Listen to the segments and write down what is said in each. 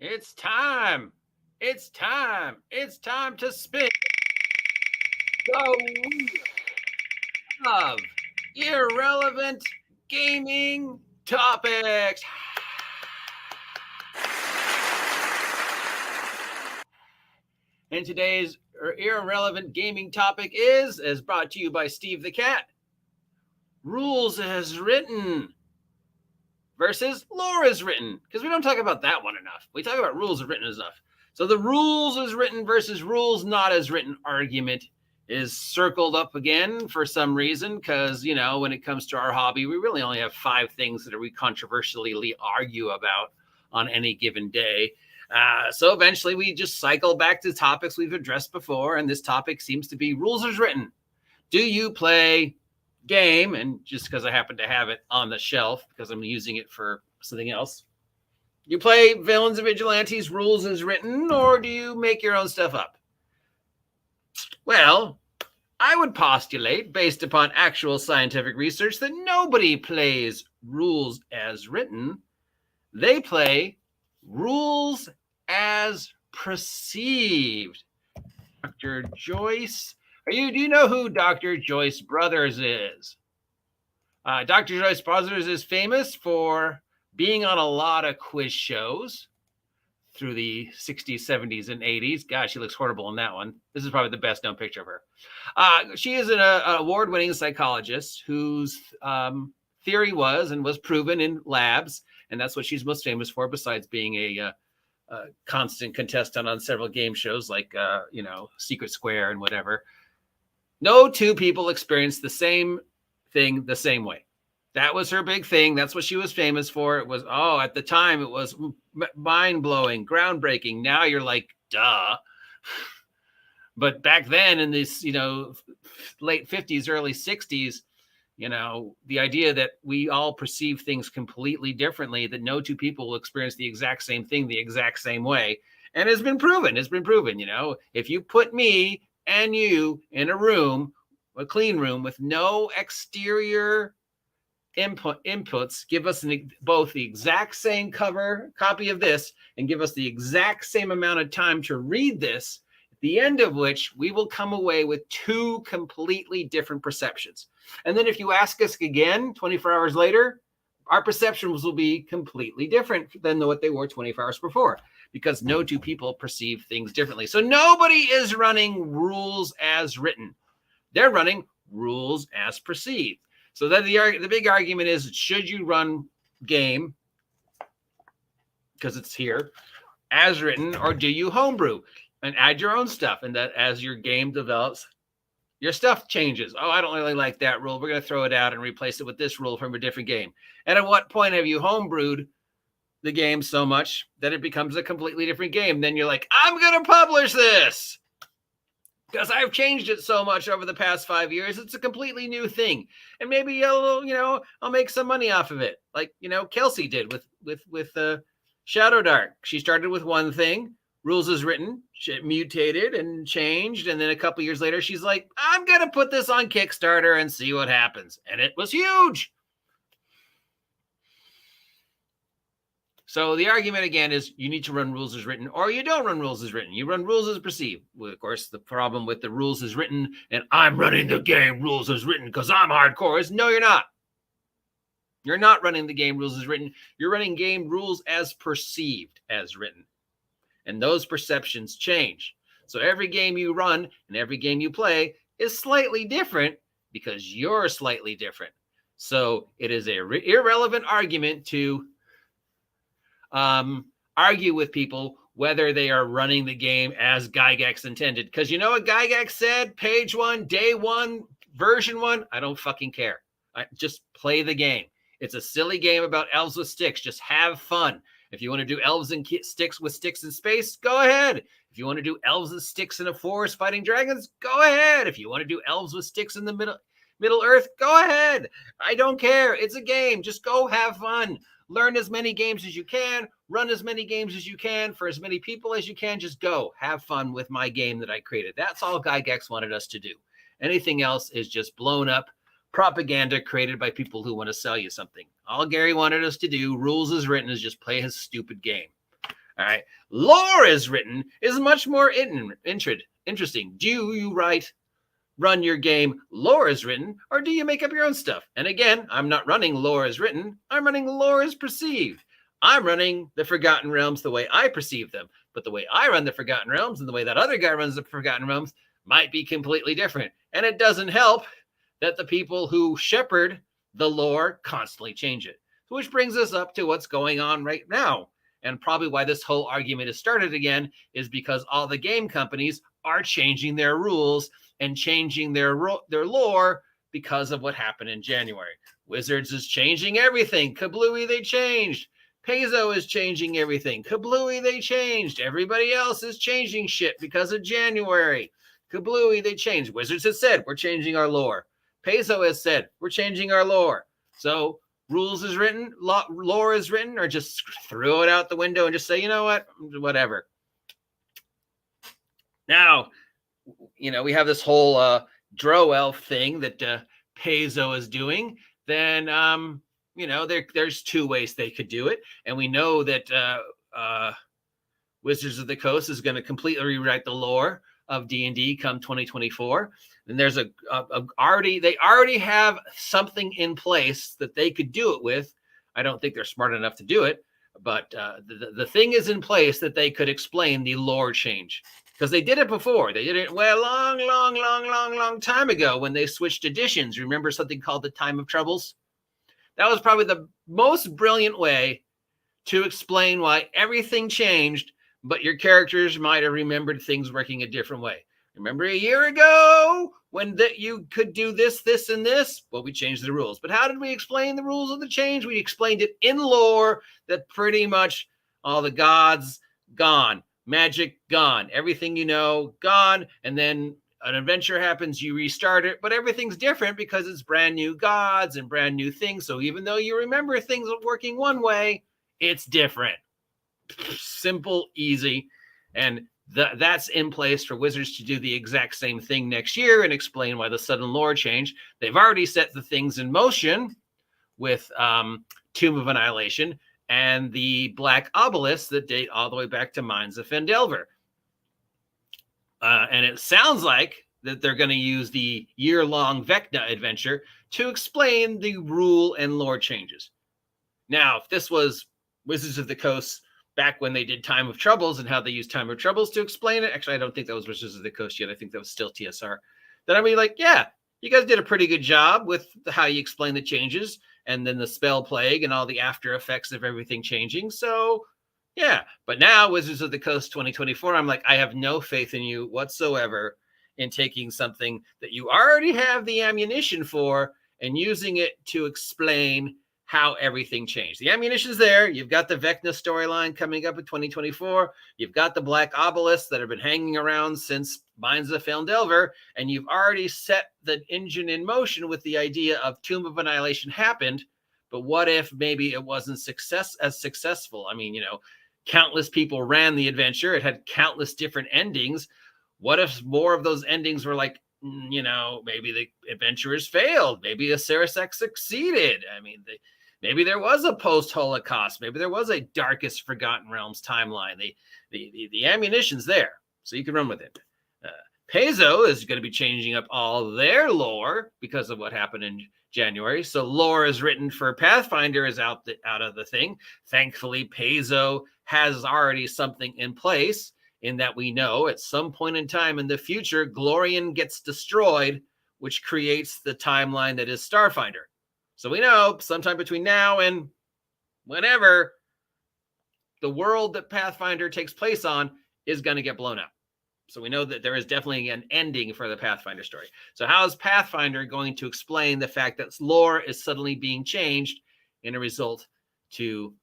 It's time. It's time. It's time to spin the wheel of irrelevant gaming topics. And today's irrelevant gaming topic is brought to you by Steve the Cat. Rules as written versus lore as written, because we don't talk about that one enough. We talk about rules as written enough. So the rules as written versus rules not as written argument is circled up again for some reason, because, you know, when it comes to our hobby, we really only have 5 things that we controversially argue about on any given day. So eventually we just cycle back to topics we've addressed before, and this topic seems to be rules as written. Do you play game? And just because I happen to have it on the shelf because I'm using it for something else, you play Villains and Vigilantes rules as written, or do you make your own stuff up? Well, I would postulate, based upon actual scientific research, that nobody plays rules as written. They play rules as perceived. Dr. Joyce, do you know who Dr. Joyce Brothers is? Dr. Joyce Brothers is famous for being on a lot of quiz shows through the 60s, 70s, and 80s. Gosh, she looks horrible in that one. This is probably the best known picture of her. She is an award-winning psychologist whose theory was proven in labs, and that's what she's most famous for, besides being a constant contestant on several game shows like, Secret Square and whatever. No two people experience the same thing the same way. That was her big thing. That's what she was famous for. It was, at the time, it was mind-blowing, groundbreaking. Now you're like, duh. But back then in this, late 50s, early 60s, the idea that we all perceive things completely differently, that no two people will experience the exact same thing the exact same way. And it's been proven. If you put me and you in a room, a clean room with no exterior inputs, give us both the exact same copy of this and give us the exact same amount of time to read this, at the end of which we will come away with 2 completely different perceptions. And then if you ask us again 24 hours later, our perceptions will be completely different than what they were 24 hours before, because no two people perceive things differently. So nobody is running rules as written. They're running rules as perceived. So then the big argument is, should you run game, because it's here, as written, or do you homebrew and add your own stuff? And that as your game develops, your stuff changes. I don't really like that rule. We're going to throw it out and replace it with this rule from a different game. And at what point have you homebrewed the game so much that it becomes a completely different game? Then you're like, I'm going to publish this because I've changed it so much over the past 5 years. It's a completely new thing. And maybe I'll make some money off of it. Like, Kelsey did with Shadow Dark. She started with one thing, rules as written, she mutated and changed. And then a couple years later, she's like, I'm going to put this on Kickstarter and see what happens. And it was huge. So the argument again is you need to run rules as written, or you don't run rules as written. You run rules as perceived. Well, of course, the problem with the rules as written and I'm running the game rules as written because I'm hardcore is no, you're not. You're not running the game rules as written. You're running game rules as perceived as written. And those perceptions change. So every game you run and every game you play is slightly different because you're slightly different. So it is an irrelevant argument to argue with people whether they are running the game as Gygax intended. Because you know what Gygax said? Page 1, day 1, version 1. I don't fucking care. Just play the game. It's a silly game about elves with sticks. Just have fun. If you want to do elves and sticks with sticks in space, go ahead. If you want to do elves and sticks in a forest fighting dragons, go ahead. If you want to do elves with sticks in the Middle Earth, go ahead. I don't care. It's a game. Just go have fun. Learn as many games as you can. Run as many games as you can for as many people as you can. Just go have fun with my game that I created. That's all Gygax wanted us to do. Anything else is just blown up propaganda created by people who want to sell you something. All Gary wanted us to do, rules as written, is just play his stupid game. All right. Lore as written is much more interesting. Do you run your game lore as written, or do you make up your own stuff? And again, I'm not running lore as written. I'm running lore as perceived. I'm running the Forgotten Realms the way I perceive them. But the way I run the Forgotten Realms and the way that other guy runs the Forgotten Realms might be completely different. And it doesn't help that the people who shepherd the lore constantly change it. Which brings us up to what's going on right now. And probably why this whole argument has started again is because all the game companies are changing their rules and changing their lore because of what happened in January. Wizards is changing everything. Kablooey, they changed. Paizo is changing everything. Kablooey, they changed. Everybody else is changing shit because of January. Kablooey, they changed. Wizards has said, we're changing our lore. Paizo has said, we're changing our lore. So rules is written, lore is written, or just throw it out the window and just say, you know what, whatever. Now, we have this whole Drow elf thing that Paizo is doing. Then, there's two ways they could do it. And we know that Wizards of the Coast is going to completely rewrite the lore of D&D come 2024. And there's they already have something in place that they could do it with. I don't think they're smart enough to do it, but the thing is in place that they could explain the lore change. Because they did it before. They did it long time ago when they switched editions. Remember something called the Time of Troubles? That was probably the most brilliant way to explain why everything changed, but your characters might have remembered things working a different way. Remember a year ago when you could do this, this, and this? Well, we changed the rules. But how did we explain the rules of the change? We explained it in lore that pretty much all the gods gone. Magic gone, everything gone, and then an adventure happens, you restart it, but everything's different because it's brand new gods and brand new things. So even though you remember things working one way, it's different. Simple, easy, and that's in place for Wizards to do the exact same thing next year and explain why the sudden lore change. They've already set the things in motion with Tomb of Annihilation and the black obelisks that date all the way back to Mines of Fendelver. And it sounds like that they're going to use the year-long Vecna adventure to explain the rule and lore changes. Now, if this was Wizards of the Coast back when they did Time of Troubles and how they used Time of Troubles to explain it, actually, I don't think that was Wizards of the Coast yet. I think that was still TSR. Then I'd be like, yeah, you guys did a pretty good job with how you explain the changes and then the spell plague and all the after effects of everything changing. So, yeah. But now, Wizards of the Coast 2024, I'm like, I have no faith in you whatsoever in taking something that you already have the ammunition for and using it to explain how everything changed. The ammunition's there. You've got the Vecna storyline coming up in 2024. You've got the black obelisks that have been hanging around since Mines of Fendelver, and you've already set the engine in motion with the idea of Tomb of Annihilation happened, but what if maybe it wasn't as successful? I mean, countless people ran the adventure. It had countless different endings. What if more of those endings were like, maybe the adventurers failed. Maybe a Sarasek succeeded. I mean, maybe there was a post-Holocaust. Maybe there was a Darkest Forgotten Realms timeline. The ammunition's there, so you can run with it. Paizo is going to be changing up all their lore because of what happened in January. So lore is written for Pathfinder is out of the thing. Thankfully, Paizo has already something in place in that we know at some point in time in the future, Glorian gets destroyed, which creates the timeline that is Starfinder. So we know sometime between now and whenever the world that Pathfinder takes place on is going to get blown up. So we know that there is definitely an ending for the Pathfinder story. So how is Pathfinder going to explain the fact that lore is suddenly being changed in a result to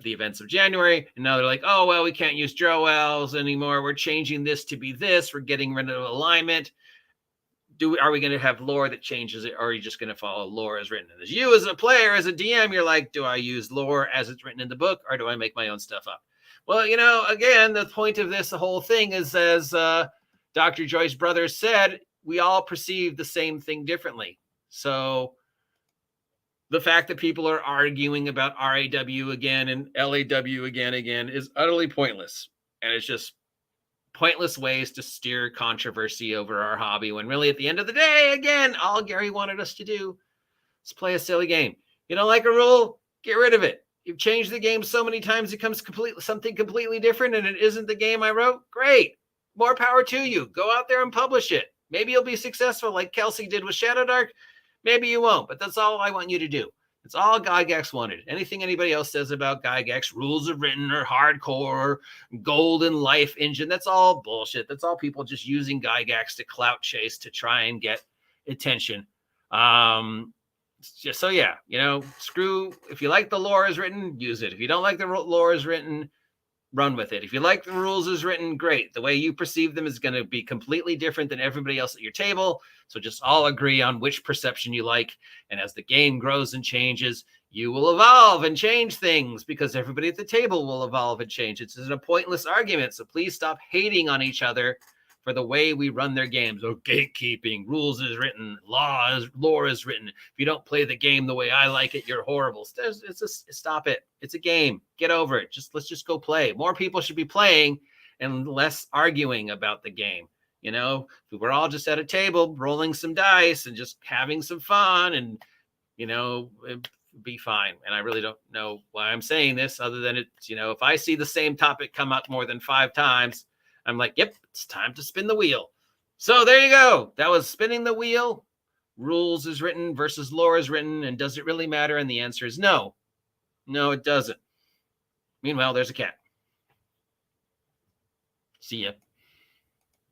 the events of January? And now they're like, oh, well, we can't use Drow elves anymore. We're changing this to be this. We're getting rid of alignment. Are we going to have lore that changes it, or are you just going to follow lore as written? And as you as a player, as a DM, you're like, do I use lore as it's written in the book, or do I make my own stuff up? Well, again, the point of this, the whole thing is, as Dr. Joyce Brothers said, we all perceive the same thing differently. So the fact that people are arguing about R.A.W. again and L.A.W. again is utterly pointless. And it's just pointless ways to steer controversy over our hobby when really at the end of the day, again, all Gary wanted us to do is play a silly game. You don't like a rule? Get rid of it. You've changed the game so many times it becomes something completely different and it isn't the game I wrote. Great. More power to you. Go out there and publish it. Maybe you'll be successful like Kelsey did with Shadow Dark. Maybe you won't, but that's all I want you to do. It's all Gygax wanted. Anything anybody else says about Gygax, rules are written or hardcore, golden life engine, that's all bullshit. That's all people just using Gygax to clout chase to try and get attention. Just so yeah, screw. If you like the lore as written, use it. If you don't like the lore as written, run with it. If you like the rules as written, great. The way you perceive them is going to be completely different than everybody else at your table. So just all agree on which perception you like. And as the game grows and changes, you will evolve and change things because everybody at the table will evolve and change. It's a pointless argument. So please stop hating on each other for the way we run their games. Oh, gatekeeping, rules is written, lore is written. If you don't play the game the way I like it, you're horrible. Stop it. It's a game. Get over it. Let's just go play. More people should be playing and less arguing about the game. If we were all just at a table rolling some dice and just having some fun and, it'd be fine. And I really don't know why I'm saying this other than it's, if I see the same topic come up more than 5 times, I'm like, yep, it's time to spin the wheel. So there you go. That was spinning the wheel. Rules is written versus lore is written. And does it really matter? And the answer is no. No, it doesn't. Meanwhile, there's a cat. See ya.